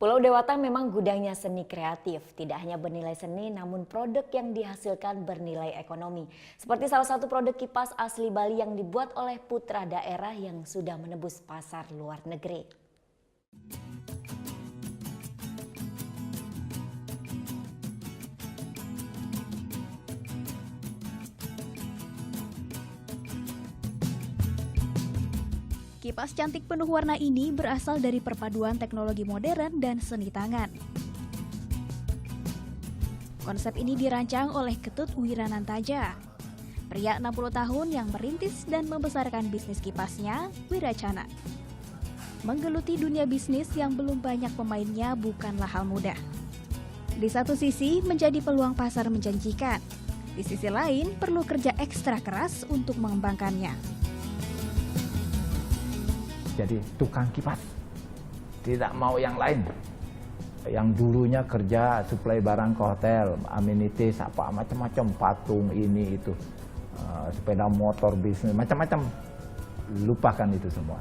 Pulau Dewata memang gudangnya seni kreatif. Tidak hanya bernilai seni, namun produk yang dihasilkan bernilai ekonomi. Seperti salah satu produk kipas asli Bali yang dibuat oleh putra daerah yang sudah menembus pasar luar negeri. Kipas cantik penuh warna ini berasal dari perpaduan teknologi modern dan seni tangan. Konsep ini dirancang oleh Ketut Wiranantaja, pria 60 tahun yang merintis dan membesarkan bisnis kipasnya, Wiracana. Menggeluti dunia bisnis yang belum banyak pemainnya bukanlah hal mudah. Di satu sisi menjadi peluang pasar menjanjikan, di sisi lain perlu kerja ekstra keras untuk mengembangkannya. Jadi tukang kipas, tidak mau yang lain. Yang dulunya kerja suplai barang ke hotel, amenities, apa macam-macam, patung ini itu, sepeda motor bisnis, macam-macam. Lupakan itu semua.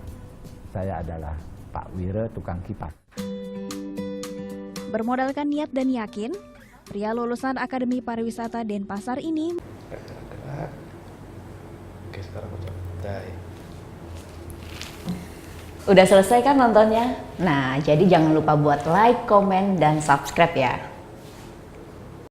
Saya adalah Pak Wira, tukang kipas. Bermodalkan niat dan yakin, pria lulusan Akademi Pariwisata Denpasar ini gerak-gerak. Oke, sekarang udah. Udah selesai kan nontonnya? Nah, jadi jangan lupa buat like, komen, dan subscribe ya.